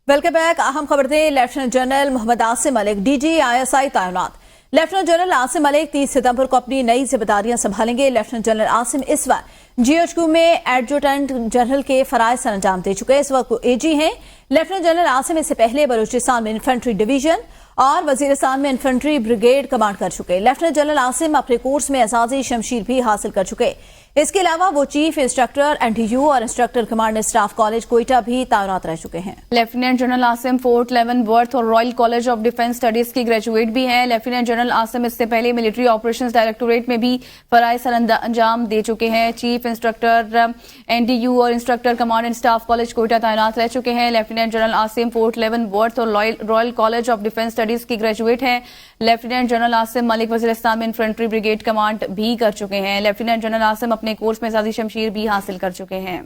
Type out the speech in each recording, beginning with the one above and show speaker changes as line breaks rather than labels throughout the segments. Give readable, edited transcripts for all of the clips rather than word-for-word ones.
Welcome back. अहम खबर दें, lieutenant general Mohammad Asim Malik DG ISI तैनात। लेफ्टिनेंट जनरल आसिम मलिक 30 सितंबर को अपनी नई जिम्मेदारियां संभालेंगे। लेफ्टिनेंट जनरल आसिम इस वक्त जीएचक्यू में एडजुटेंट जनरल के फराइज सर अंजाम दे चुके हैं। इस वक्त वो एजी हैं। लेफ्टिनेंट जनरल आसिम इससे पहले बलूचिस्तान में इन्फेंट्री डिवीजन और वजीरिस्तान में इन्फेंट्री ब्रिगेड कमांड कर चुके। लेफ्टिनेंट जनरल आसिम अपने कोर्स में एजाजी शमशीर भी हासिल कर चुके। इसके अलावा वो चीफ इंस्ट्रक्टर एनटीयू और instructor command staff college Quetta भी तैनात रह चुके हैं।
लेफ्टिनेंट जनरल आसिम फोर्ट लेवनवर्थ और royal college of defence studies की ग्रेजुएट भी हैं। लेफ्टिनेंट जनरल आसिम इससे पहले मिलिट्री ऑपरेशंस डायरेक्टोरेट में भी फराइज सर अंजाम दे चुके हैं। चीफ इंस्ट्रक्टर एनटीयू और instructor command and staff college Quetta तैनात रह चुके हैं। लेफ्टिनेंट जनरल आसिम फोर्ट लेवनवर्थ और royal college of defence studies की ग्रेजुएट हैं। लेफ्टिनेंट जनरल आसिम मलिक वजीरिस्तान में इन्फेंट्री ब्रिगेड कमांड भी कर चुके हैं। लेफ्टिनेंट जनरल आसिम अपने कोर्स में एजाजी शमशीर भी हासिल कर चुके हैं।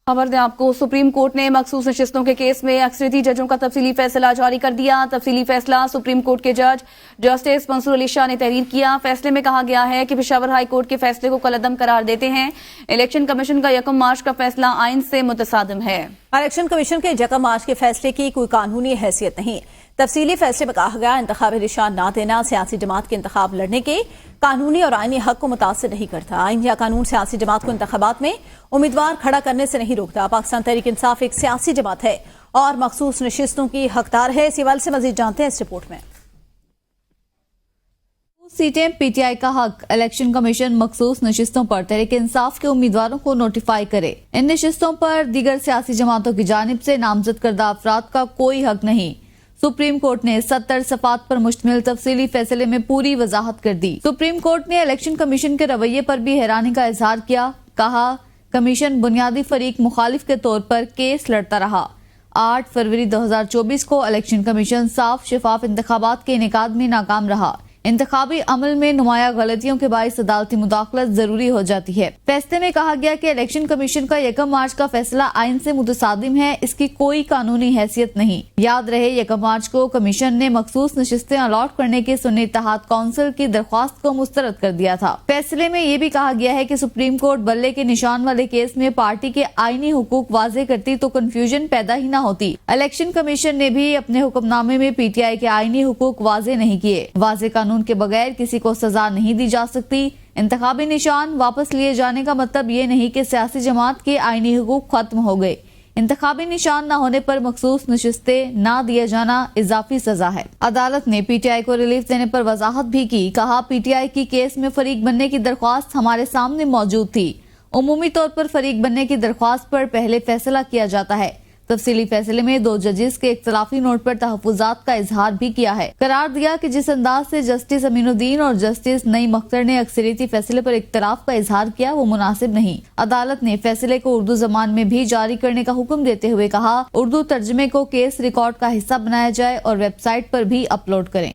खबर दें आपको, सुप्रीम कोर्ट ने मखसूस नशिस्तों के केस में अक्सरियती जजों का तफसीली फैसला जारी कर दिया। तफसीली फैसला सुप्रीम कोर्ट के जज जस्टिस मंसूर अली शाह ने तहरीर किया। फैसले में कहा गया है कि पेशावर हाई कोर्ट के फैसले को कलअदम करार देते हैं। इलेक्शन कमीशन का 1 मार्च का फैसला आइन से मुतसादिम है।
इलेक्शन कमीशन के 1 मार्च के फैसले की कोई कानूनी हैसियत नहीं। तफसीली फैसले में कहा गया, इंतखाबी निशान न देना सियासी जमात के इंतखाब लड़ने के कानूनी और आईनी हक को मुतासिर नहीं करता। आइन या कानून सियासी जमात को इंतखाबात में उम्मीदवार खड़ा करने से नहीं रोकता। पाकिस्तान तहरीक इंसाफ एक सियासी जमात है और मखसूस नशिस्तों की हकदार है। इस हवाले से मजीद जानते हैं इस रिपोर्ट में।
सीटें पीटीआई का हक। इलेक्शन कमीशन मखसूस नशिस्तों पर तहरीक इंसाफ के उम्मीदवारों को नोटिफाई करे। इन नशिस्तों पर दीगर सियासी जमातों की जानिब से नामजद करदा अफराद का कोई हक नहीं। सुप्रीम कोर्ट ने 70 सफ़ात पर मुश्तमिल तफसीली फैसले में पूरी वजाहत कर दी। सुप्रीम कोर्ट ने इलेक्शन कमीशन के रवैये पर भी हैरानी का इजहार किया। कहा, कमीशन बुनियादी फरीक मुखालिफ के तौर पर केस लड़ता रहा। 8 फरवरी 2024 को इलेक्शन कमीशन साफ शफाफ इंतखाबात के इनेकाद में नाकाम रहा। इंतखाबी अमल में नुमाया गलतियों के बाइस अदालती मुदाखलत जरूरी हो जाती है। फैसले में कहा गया कि इलेक्शन कमीशन का 1 मार्च का फैसला आइन से मुतसादिम है। इसकी कोई कानूनी हैसियत नहीं। याद रहे, 1 मार्च को कमीशन ने मखसूस नशिस्तें अलॉट करने की सुन्नी इत्तेहाद काउंसिल की दरख्वास्त को मुस्तरद कर दिया था। फैसले में ये भी कहा गया है कि सुप्रीम कोर्ट बल्ले के निशान वाले केस में पार्टी के आईनी हुकूक वाजे करती तो कंफ्यूजन पैदा ही न होती। इलेक्शन कमीशन ने भी अपने हुक्मनामे में पीटीआई के आईनी हुकूक वाजे नहीं किए। वाजे कानून के बगैर किसी को सजा नहीं दी जा सकती। इंतखाबी निशान वापस लिए जाने का मतलब ये नहीं कि सियासी जमात के आईनी हुकूक खत्म हो गए। इंतखाबी निशान न होने पर मखसूस नशिस्तें न दिया जाना इजाफी सजा है। अदालत ने पीटीआई को रिलीफ देने पर वजाहत भी की। कहा, पीटीआई की केस में फरीक बनने की दरख्वास्त हमारे सामने मौजूद थी। उमूमी तौर पर फरीक बनने की दरख्वास्त पर पहले फैसला किया जाता है। तफसीली फैसले में 2 जजेस के इख्तलाफी नोट पर तहफुजात का इजहार भी किया है। करार दिया कि जिस अंदाज से जस्टिस अमीनुद्दीन और जस्टिस नईम अख्तर ने अक्सरियती फैसले पर इख्तलाफ का इजहार किया वो मुनासिब नहीं। अदालत ने फैसले को उर्दू जबान में भी जारी करने का हुक्म देते हुए कहा, उर्दू तर्जमे को केस रिकॉर्ड का हिस्सा बनाया जाए और वेबसाइट पर भी अपलोड करें।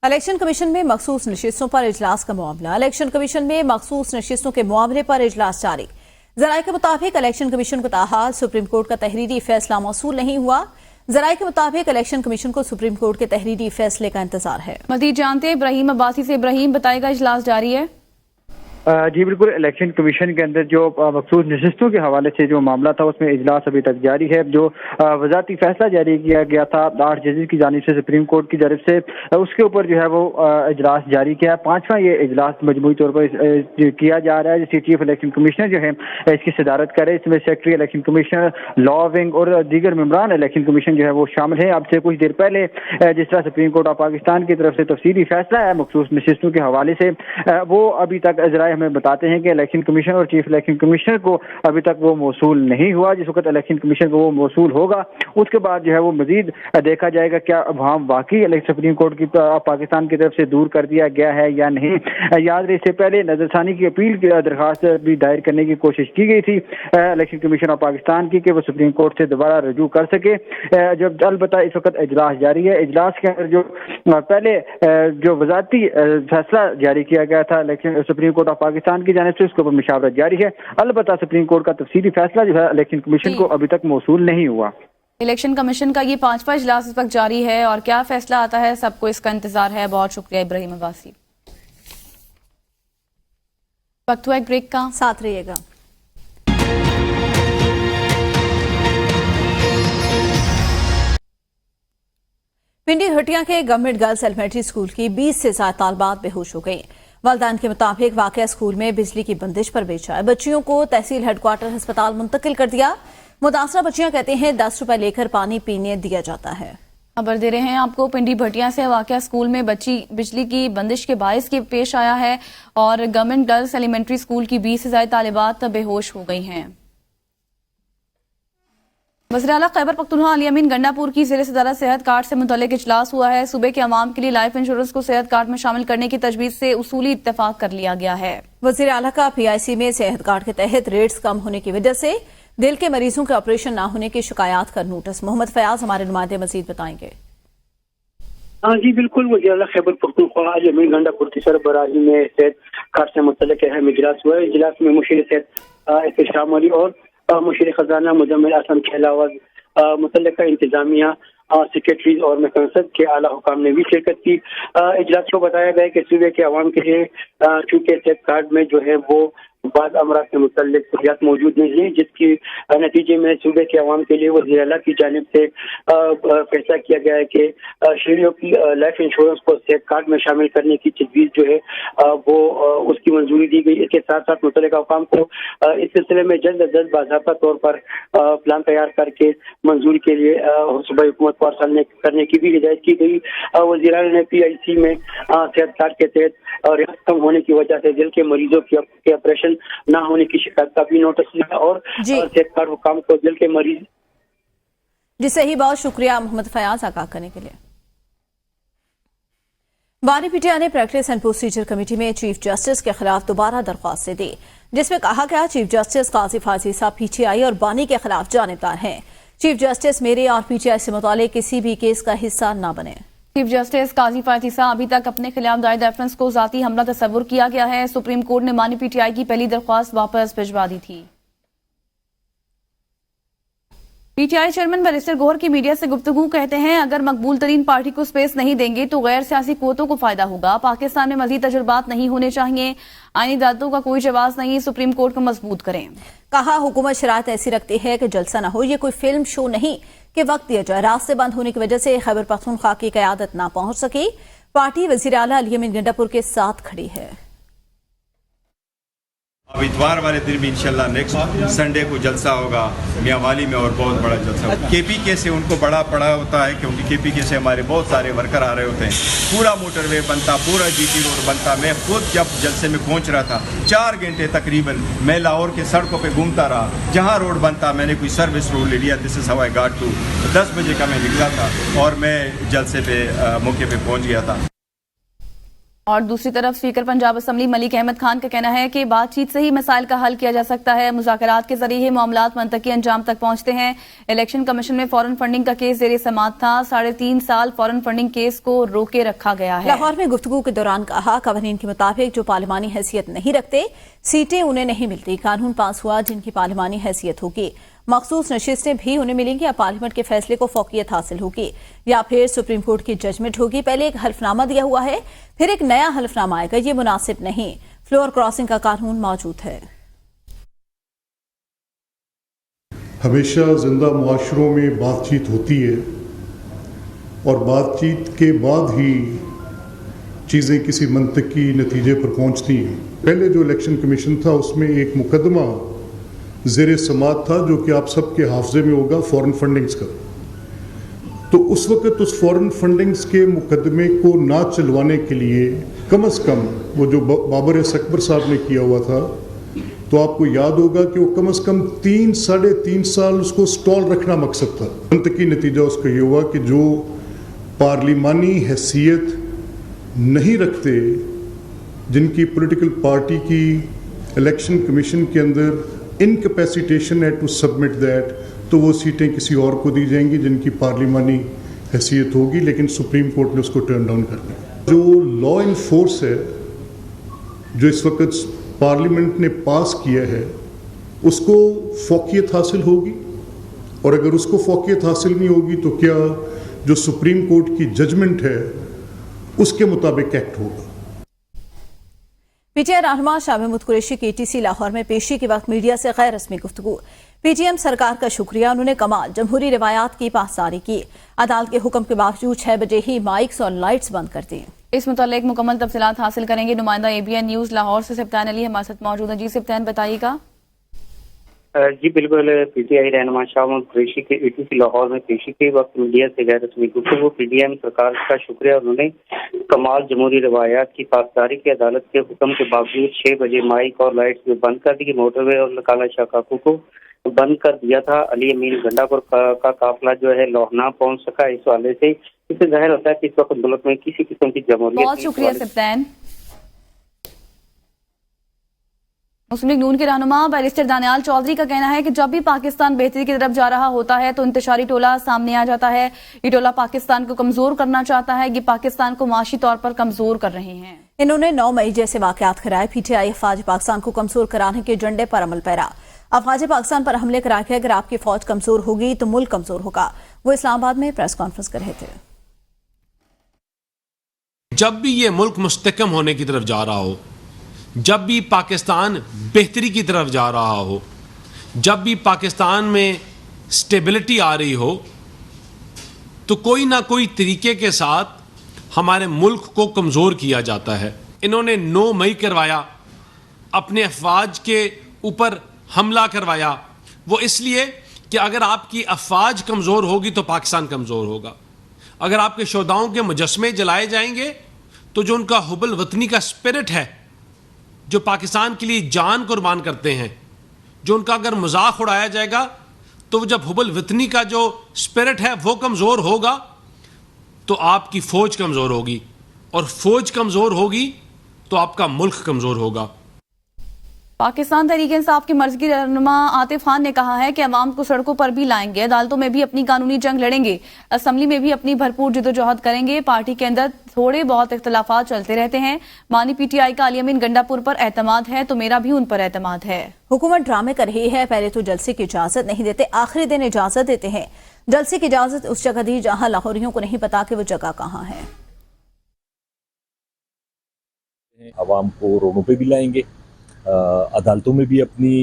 इलेक्शन कमीशन में मखसूस नशिस्तों पर इजलास का मामला। इलेक्शन कमीशन में मखसूस नशिस्तों के मामले पर इजलास जारी। जराये के मुताबिक इलेक्शन कमीशन को ताहाल सुप्रीम कोर्ट का तहरीरी फैसला मौसूल नहीं हुआ। जराये के मुताबिक इलेक्शन कमीशन को सुप्रीम कोर्ट के तहरीरी फैसले का इंतजार है।
मजीद जानते हैं इब्राहिम अब्बासी से। इब्राहिम बताएगा, इजलास जारी है।
जी बिल्कुल, इलेक्शन कमीशन के अंदर जो मखसूस नशिस्तों के हवाले से जो मामला था उसमें इजलास अभी तक जारी है। जो वजाती फैसला जारी किया गया था 8 जजेस की जानिब से सुप्रीम कोर्ट की जानिब से, उसके ऊपर जो है वो इजलास जारी किया है। 5वां ये इजलास मजमूई तौर पर किया जा रहा है, जिसकी चीफ इलेक्शन कमिश्नर जो है इसकी सदारत करे। इसमें secretary election commissioner, law wing और दीगर मेंबरान इलेक्शन कमीशन जो है वो शामिल है। अब से कुछ देर पहले जिस तरह सुप्रीम कोर्ट ऑफ पाकिस्तान की तरफ से तफसीली फैसला है मखसूस नशिस्तों के हवाले से, वो अभी तक जराये हमें बताते हैं कि इलेक्शन कमीशन और चीफ इलेक्शन कमिश्नर को अभी तक वो मौसूल नहीं हुआ। जिस वक्त इलेक्शन कमीशन को वो मौसूल होगा उसके बाद जो है वो मजीद देखा जाएगा क्या वहाँ वाकई सुप्रीम कोर्ट की पाकिस्तान की तरफ से दूर कर दिया गया है या नहीं। याद रहे, इससे पहले नजरसानी की अपील की दरखास्त भी दायर करने की कोशिश की गई थी इलेक्शन कमीशन ऑफ पाकिस्तान की कि वो सुप्रीम कोर्ट से दोबारा रजू कर सके। जब अलबत्ता इस वक्त इजलास जारी है। इजलास के अंदर जो पहले जो वजाती फैसला जारी किया गया था election supreme court of Pakistan की जानिब से, उसके ऊपर मुशावरत जारी है। अलबत्ता सुप्रीम कोर्ट का तफसीली फैसला जो है इलेक्शन कमीशन को अभी तक मौसूल नहीं हुआ।
इलेक्शन कमीशन का ये 5वां इजलास इस वक्त जारी है और क्या फैसला आता है सबको इसका इंतजार है। बहुत शुक्रिया इब्राहिम अब्बासी। वक्त हुआ एक ब्रेक का,
साथ रहिएगा। पिंडी हटिया के गवर्नमेंट गर्ल्स एलिमेंट्री स्कूल की 20 से ज्यादा तालबात बेहोश हो गई। वालिदैन के मुताबिक वाकया स्कूल में बिजली की बंदिश पर पेश आया। बच्चियों को तहसील हेडक्वार्टर अस्पताल मुंतकिल कर दिया। मुतासरा बच्चियां कहते हैं 10 रुपए लेकर पानी पीने दिया जाता है।
खबर दे रहे हैं आपको पिंडी भटिया से। वाकया स्कूल में बिजली की बंदिश के बायस के पेश आया है और गवर्नमेंट गर्ल्स एलिमेंट्री स्कूल की 20 से ज्यादा तालिबात बेहोश हो गई हैं। वज़ीर आला खैबर पख्तूनख्वा अली अमीन गंडापुर की ज़िले सदारत सेहत कार्ड से मुतल्लिक इजलास हुआ है। सूबे के अवाम के लिए लाइफ इंश्योरेंस को सेहत कार्ड में शामिल करने की तजवीज़ से उसूली इत्तेफाक कर लिया गया है।
वज़ीर आला का PIC में सेहत कार्ड के तहत रेट्स कम होने की वजह से दिल के मरीजों के ऑपरेशन न होने की शिकायत कर नोटिस। मोहम्मद फयाज हमारे नुमाइंदे मजीद बताएंगे।
जी बिल्कुल, वज़ीर आला खैबर पख्तूनख्वा अली अमीन गंडापुर की सरबराही में सेहत कार्ड से मुतल्लिक अहम इजलास हुआ है। इजलास में मुशीर सेहत एहतशाम अली और मुशीर खजाना मुजम्मिल असलम के अलावा मुतल्लिका इंतजामिया, सेक्रेटरीज और महकमा के आला हुकाम ने भी शिरकत की। इजलास को बताया गया कि सूबे के अवाम के लिए चूँकि सेहत कार्ड में जो है वो बाद अमराज से मुतल्लिक सहूलियात मौजूद नहीं है, जिसकी नतीजे में सूबे के अवाम के लिए वज़ीर आला की जानिब से फैसला किया गया है कि शहरियों की लाइफ इंश्योरेंस को सेहत कार्ड में शामिल करने की तजवीज़ जो है वो उसकी मंजूरी दी गई। इसके साथ साथ मुतल्लिका हुकाम को इस सिलसिले में जल्द अज जल्द बाज़ाब्ता तौर पर प्लान तैयार करके मंजूरी के लिए सूबाई हुकूमत को अरसल करने की भी हिदायत की गई। वज़ीर आला ने PIC में सेहत कार्ड के तहत रियायत कम होने की वजह से दिल के मरीजों के ऑपरेशन ना होने की शिकायत का भी नोटिस लिया और सेहत कार्ड हुकाम को दिल के मरीज।
जी सही, बहुत शुक्रिया मोहम्मद फयाज आगाह करने के लिए। बानी पीटीआई ने प्रैक्टिस एंड प्रोसीजर कमेटी में चीफ जस्टिस के खिलाफ दोबारा दरख्वास्त दी, जिसमें कहा गया चीफ जस्टिस काजी फाजी साहब PTI और बानी के खिलाफ जानिबदार हैं। चीफ जस्टिस मेरे और PTI से मुताल्लिक किसी भी केस का हिस्सा न बने।
चीफ जस्टिस काजी फाजी साहब अभी तक अपने खिलाफ दायर रेफरेंस को जाती हमला तस्वुर किया गया है। सुप्रीम कोर्ट ने बानी PTI की पहली दरख्वास्त वापस भिजवा दी थी। PTI चेयरमैन बैरिस्टर गौहर की मीडिया से गुफ्तगू कहते हैं अगर मकबूल तरीन पार्टी को स्पेस नहीं देंगे तो गैर सियासी कुव्वतों को फायदा होगा। पाकिस्तान में मजीद तजुर्बात नहीं होने चाहिए। आईनी अदालतों का कोई जवाब नहीं। सुप्रीम कोर्ट को मजबूत करें।
कहा हुकूमत शराइत ऐसी रखती है कि जलसा न हो, ये कोई फिल्म शो नहीं कि वक्त दिया जाए। रास्ते बंद होने की वजह से खैबर पख्तूनख्वा की क़यादत ना पहुंच सकी। पार्टी वज़ीर आला अली अमीन गंडापुर के साथ खड़ी है।
अब इतवार वाले दिन भी इंशाल्लाह नेक्स्ट संडे को जलसा होगा मियां वाली में और बहुत बड़ा जलसा होगा। KPK से उनको बड़ा पड़ा होता है क्योंकि KPK से हमारे बहुत सारे वर्कर आ रहे होते हैं। पूरा मोटरवे बनता, पूरा GT रोड बनता। मैं खुद जब जलसे में पहुंच रहा था 4 घंटे तकरीबन मैं लाहौर के सड़कों पे घूमता रहा। जहां रोड बनता मैंने कोई सर्विस रोड ले लिया। This is how I got to. 10 बजे का मैं निकला था और मैं जलसे पे मौके पे पहुंच गया था।
और दूसरी तरफ स्पीकर पंजाब असम्बली मलिक अहमद खान का कहना है कि बातचीत से ही मसाइल का हल किया जा सकता है। मुज़ाकरात के जरिए ही मामलात मंतकी अंजाम तक पहुंचते हैं। इलेक्शन कमीशन में फॉरेन फंडिंग का केस ज़ेरे समाअत था। 3.5 साल फॉरेन फंडिंग केस को रोके रखा गया है।
लाहौर में गुफ्तगू के दौरान कहा कवानीन के मुताबिक जो पार्लिमानी हैसियत नहीं रखते सीटें उन्हें नहीं मिलती। कानून पास हुआ जिनकी पार्लिमानी हैसियत होगी। मखसूस नशिस्तें भी उन्हें मिलेंगी या पार्लियामेंट के फैसले को फौकियत हासिल होगी या फिर सुप्रीम कोर्ट की जजमेंट होगी। पहले एक हल्फनामा दिया हुआ है, फिर एक नया हल्फनामा आएगा। ये मुनासिब नहीं। फ्लोर क्रॉसिंग का कानून मौजूद है।
हमेशा जिंदा मुआशरों में बातचीत होती है और बातचीत के बाद ही चीज़ें किसी मंतकी नतीजे पर पहुंचती हैं। पहले जो इलेक्शन कमीशन था उसमें एक मुकदमा ज़ेरे समाअत था जो कि आप सबके हाफजे में होगा, फॉरेन फंडिंग्स का। तो उस वक्त उस फॉरेन फंडिंग्स के मुकदमे को ना चलवाने के लिए कम से कम वो जो बाबर अकबर साहब ने किया हुआ था, तो आपको याद होगा कि वो कम से कम 3-3.5 साल उसको स्टॉल रखना मकसद था। मंतकी नतीजा उसका ये हुआ कि जो पार्लिमानी हैसियत नहीं रखते, जिनकी पॉलिटिकल पार्टी की इलेक्शन कमीशन के अंदर इनकैपेसिटेशन है टू सबमिट दैट, तो वो सीटें किसी और को दी जाएंगी जिनकी पार्लिमानी हैसियत होगी। लेकिन सुप्रीम कोर्ट ने उसको टर्न डाउन कर दिया। जो लॉ इन फोर्स है जो इस वक्त पार्लियामेंट ने पास किया है उसको फौकियत हासिल होगी, और अगर उसको फौकियत हासिल नहीं होगी तो क्या जो सुप्रीम कोर्ट की जजमेंट है उसके मुताबिक एक्ट होगा।
पीटीआई रहनुमा शाह महमूद कुरैशी की टीसी लाहौर में पेशी के वक्त मीडिया से गैर रस्मी गुफ्तगू। पीटीएम सरकार का शुक्रिया, उन्होंने कमाल जमहूरी रिवायात की पासदारी की। अदालत के हुक्म के बावजूद 6 बजे ही माइक्स और लाइट्स बंद कर दी।
इस मुतालिक मुकम्मल तफसीलात हासिल करेंगे नुमाइंदा एबीएन न्यूज लाहौर से सिप्तान अली हमारे साथ मौजूद है। जी सिप्तान, बताइएगा।
जी बिल्कुल, पीटीआई रहनुमा शाह महमूद कुरैशी के ईटीसी लाहौर में पेशी के वक्त मीडिया से गैर रस्मी गुफ्तगू। पीडीएम सरकार का शुक्रिया, उन्होंने कमाल जमहूरी रवायात की पासदारी की। अदालत के हुक्म के बावजूद 6 बजे माइक और लाइट्स भी बंद कर दी। मोटरवे और काला शाह काकू को बंद कर दिया था। अली अमीन गंडापुर का काफिला जो है लाहौर ना पहुंच सका। इस वाले से इससे जाहिर होता है कि इस वक्त मुल्क में किसी किस्म की जमहूरियत।
बहुत शुक्रिया सिप्तान। मुस्लिम लीग नून के रहनुमा बैरिस्टर दानियाल चौधरी का कहना है कि जब भी पाकिस्तान बेहतरी की तरफ जा रहा होता है तो इंतशारी टोला सामने आ जाता है। ये टोला पाकिस्तान को कमजोर करना चाहता है, ये पाकिस्तान को माशी तौर पर कमजोर कर रहे हैं।
इन्होंने 9 मई जैसे वाकयात कराए। पीटीआई अफवाज पाकिस्तान को कमजोर कराने के एजेंडे पर अमल पैरा। अफवाज पाकिस्तान पर हमले करा के अगर आपकी फौज कमजोर होगी तो मुल्क कमजोर होगा। वो इस्लामाबाद में प्रेस कॉन्फ्रेंस कर रहे थे।
जब भी ये मुल्क मुस्तकम होने की तरफ जा रहा हो, जब भी पाकिस्तान बेहतरी की तरफ जा रहा हो, जब भी पाकिस्तान में स्टेबिलिटी आ रही हो, तो कोई ना कोई तरीके के साथ हमारे मुल्क को कमज़ोर किया जाता है। इन्होंने 9 मई करवाया, अपने अफवाज के ऊपर हमला करवाया। वो इसलिए कि अगर आपकी अफवाज कमज़ोर होगी तो पाकिस्तान कमज़ोर होगा। अगर आपके शोधाओं के मुजस्मे जलाए जाएंगे तो जो उनका हुब्बुल वतनी का स्पिरिट है, जो पाकिस्तान के लिए जान कुर्बान करते हैं, जो उनका अगर मजाक उड़ाया जाएगा तो जब हुब्बुल वतनी का जो स्पिरिट है वो कमज़ोर होगा तो आपकी फ़ौज कमज़ोर होगी, और फ़ौज कमज़ोर होगी तो आपका मुल्क कमज़ोर होगा।
पाकिस्तान तहरीक इंसाफ की मर्जी रहनुमा आतिफ खान ने कहा है कि अवाम को सड़कों पर भी लाएंगे, अदालतों में भी अपनी कानूनी जंग लड़ेंगे, असम्बली में भी अपनी भरपूर जिदोजहद करेंगे। पार्टी के अंदर थोड़े बहुत इख्तलाफात चलते रहते हैं। मानी पीटीआई का अली अमीन गंडापुर पर एतमाद है तो मेरा भी उन पर एतमाद है।
हुकूमत ड्रामे कर रही है। पहले तो जलसे की इजाजत नहीं देते, आखिरी दिन इजाजत देते हैं। जलसे की इजाजत उस जगह दी जहां लाहौरियों को नहीं पता कि वो जगह कहां है।
अवाम को रोडों पे भी लाएंगे, अदालतों में भी अपनी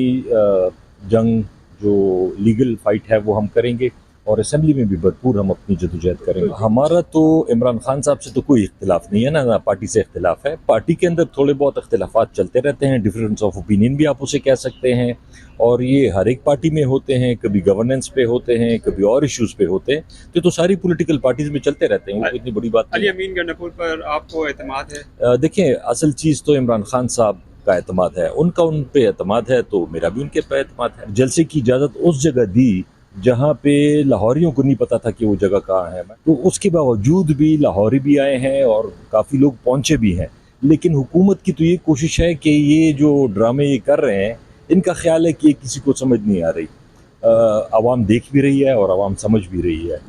जंग जो लीगल फाइट है वो हम करेंगे, और असेंबली में भी भरपूर हम अपनी जदोजहद करेंगे। हमारा तो इमरान खान साहब से तो कोई इख्तिलाफ नहीं है, ना पार्टी से इख्तिलाफ है। पार्टी के अंदर थोड़े बहुत इख्तिलाफात चलते रहते हैं, डिफरेंस ऑफ ओपिनियन भी आप उसे कह सकते हैं, और ये हर एक पार्टी में होते हैं। कभी गवर्नेंस पे होते हैं, कभी और इश्यूज पे होते हैं, तो सारी पॉलिटिकल पार्टीज में चलते रहते हैं। वो इतनी बड़ी बात
अली अमीन गंडापुर पर आपको एतमाद है?
देखिए, असल चीज़ तो इमरान खान साहब का एतमाद है, उनका उन पे एतमाद है, तो मेरा भी उनके पे एतमाद है। जलसे की इजाज़त उस जगह दी जहाँ पे लाहौरियों को नहीं पता था कि वो जगह कहाँ है, तो उसके बावजूद भी लाहौरी भी आए हैं और काफ़ी लोग पहुँचे भी हैं। लेकिन हुकूमत की तो ये कोशिश है कि ये जो ड्रामे ये कर रहे हैं, इनका ख्याल है कि किसी को समझ नहीं आ रही। आवाम देख भी रही है और आवाम समझ भी रही है।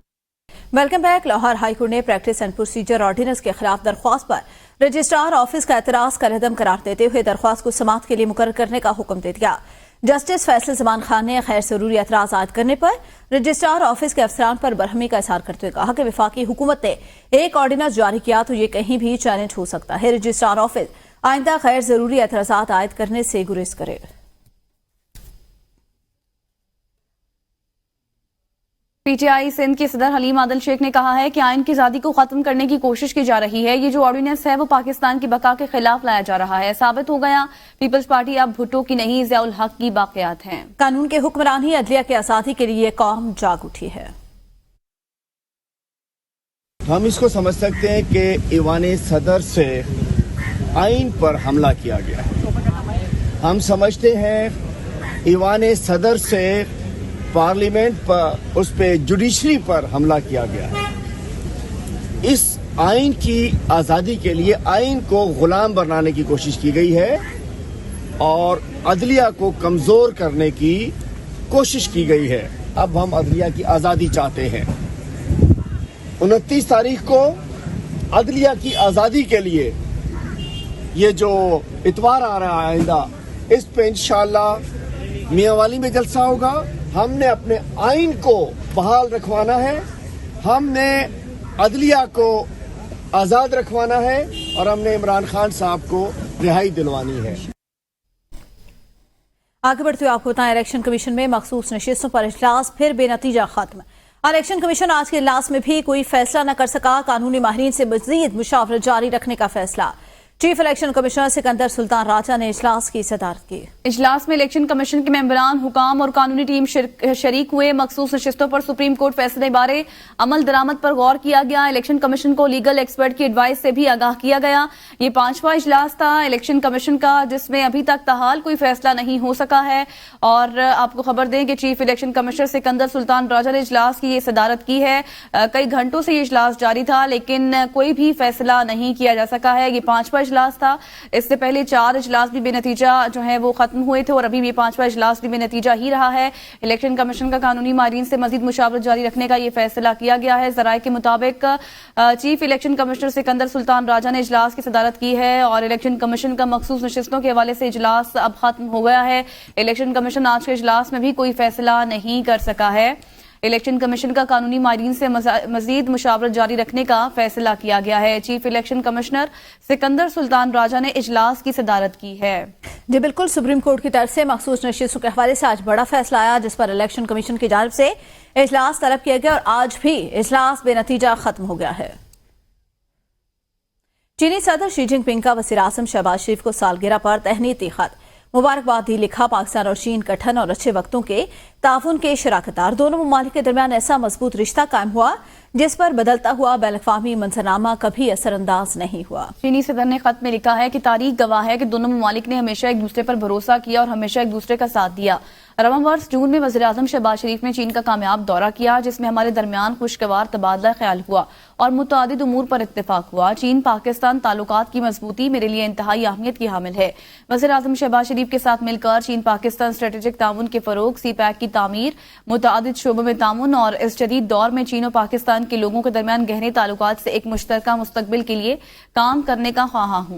Welcome back. लाहौर हाईकोर्ट ने प्रैक्टिस एंड प्रोसीजर ऑर्डिनेंस के खिलाफ दरख्वास्त पर रजिस्ट्रार ऑफिस का एतराज का रद्दम करार देते हुए दरख्वास्त को समाअत के लिए मुकर्रर करने का हुक्म दे दिया। जस्टिस फैसल जमान खान ने गैर जरूरी एतराज आयद करने पर रजिस्ट्रार ऑफिस के अफसरान पर बरहमी का इजहार करते हुए कहा कि वफाकी हुकूमत ने एक ऑर्डिनेंस जारी किया तो ये कहीं भी चैलेंज हो सकता है। रजिस्ट्रार ऑफिस आइंदा गैर जरूरी एतराजात आयद करने से गुरेज करे।
पीटीआई सिंध के सदर हलीम आदिल शेख ने कहा है कि आइन की आजादी को खत्म करने की कोशिश की जा रही है। ये जो ऑर्डिनेंस है वो पाकिस्तान की बका के खिलाफ लाया जा रहा है। साबित हो गया पीपल्स पार्टी अब भुट्टो की नहीं, ज़ियाउल हक की बाक़ियात हैं।
कानून के हुक्मरानी अदलिया की आजादी के लिए कौम जाग उठी है।
हम इसको समझ सकते हैं कि ईवान सदर से आइन पर हमला किया गया है। हम समझते हैं ईवान सदर से पार्लियामेंट पर, उस पे जुडिशरी पर हमला किया गया है। इस आइन की आज़ादी के लिए आइन को गुलाम बनाने की कोशिश की गई है और अदलिया को कमज़ोर करने की कोशिश की गई है। अब हम अदलिया की आज़ादी चाहते हैं। 29 तारीख को अदलिया की आज़ादी के लिए ये जो इतवार आ रहा है आइंदा, इस पे इंशाअल्लाह मियांवाली में जलसा होगा। हमने अपने आइन को बहाल रखवाना है, हमने अदलिया को आज़ाद रखवाना है और हमने इमरान खान साहब को रिहाई दिलवानी है।
आगे बढ़ते हुए आपको बताएं, इलेक्शन कमीशन में मखसूस नशिस्तों पर इजलास फिर बेनतीजा खत्म। इलेक्शन कमीशन आज के इजलास में भी कोई फैसला न कर सका। कानूनी माहिरीन से मजीद मुशावरत जारी रखने का फैसला। Chief election commissioner Sikandar Sultan Raja ने इजलास की सदारत की।
इजलास में इलेक्शन कमीशन के मेंबरान, हुकाम और कानूनी टीम शरीक हुए। मखसूस नशिस्तों पर सुप्रीम कोर्ट फैसले बारे अमल दरामद पर गौर किया गया। इलेक्शन कमीशन को लीगल एक्सपर्ट की एडवाइस से भी आगाह किया गया। ये 5वां इजलास था इलेक्शन कमीशन का, जिसमें अभी तक ताहाल कोई फैसला नहीं हो सका है। और आपको खबर दें कि chief election commissioner Sikandar Sultan Raja ने इजलास की ये सदारत की है। कई घंटों से ये इजलास जारी था, लेकिन कोई भी फैसला नहीं किया जा सका है। ये 5वां इजलास था। इससे पहले 4 इजलास भी बेनतीजा जो है वो खत्म हुए थे और अभी ये 5वां इजलास भी बेनतीजा ही रहा है। इलेक्शन कमीशन का कानूनी माहिरीन से मजीद मुशावरत जारी रखने का ये फैसला किया गया है। जराये के मुताबिक chief election commissioner Sikandar Sultan Raja ने इजलास की सदारत की है और इलेक्शन कमीशन का मखसूस नशिस्तों के हवाले से इजलास अब खत्म हो गया है। इलेक्शन कमीशन आज के इजलास में भी कोई फैसला नहीं कर सका है। इलेक्शन कमीशन का कानूनी माहिरीन से मजीद मुशावरत जारी रखने का फैसला किया गया है। Chief election commissioner Sikandar Sultan Raja ने इजलास की सदारत की है।
जी बिल्कुल, सुप्रीम कोर्ट की तरफ से मखसूस नशिस्तों के हवाले से आज बड़ा फैसला आया, जिस पर इलेक्शन कमीशन की जानिब से इजलास तलब किया गया और आज भी इजलास बेनतीजा खत्म हो गया है। चीनी सदर शी जिनपिंग का वज़ीर आज़म शहबाज शरीफ को सालगिरह पर तहनीती खत। मुबारकबाद ही लिखा, पाकिस्तान और चीन गठन और अच्छे वक्तों के ताउन के शराकतदार। दोनों ममालिक के दरमियान ऐसा मजबूत रिश्ता कायम हुआ जिस पर बदलता हुआ बैनुल-अक़वामी मंजरनामा कभी असरअंदाज नहीं हुआ।
चीनी सदर ने खत में लिखा है कि तारीख गवाह है कि दोनों ममालिक ने हमेशा एक दूसरे पर भरोसा किया और हमेशा एक दूसरे का साथ दिया। रवां वर्ष जून में वज़ीर आज़म शहबाज शरीफ ने चीन का कामयाब दौरा किया, जिसमें हमारे दरमियान खुशगवार तबादला ख्याल हुआ और मुतादिद उमूर पर इत्तेफाक हुआ। चीन पाकिस्तान ताल्लुकात की मजबूती मेरे लिए इंतहाई अहमियत की हामिल है। वज़ीर आज़म शहबाज शरीफ के साथ मिलकर चीन पाकिस्तान स्ट्रेटेजिक ताउन के फरोग, सी-पैक की तामीर, मुतादिद शोबों में ताउन और इस जदीद दौर में चीन और पाकिस्तान के लोगों के दरमियान गहरे ताल्लुकात से एक मुश्तरका मुस्तकबिल के लिए काम करने का ख्वाहा हूँ।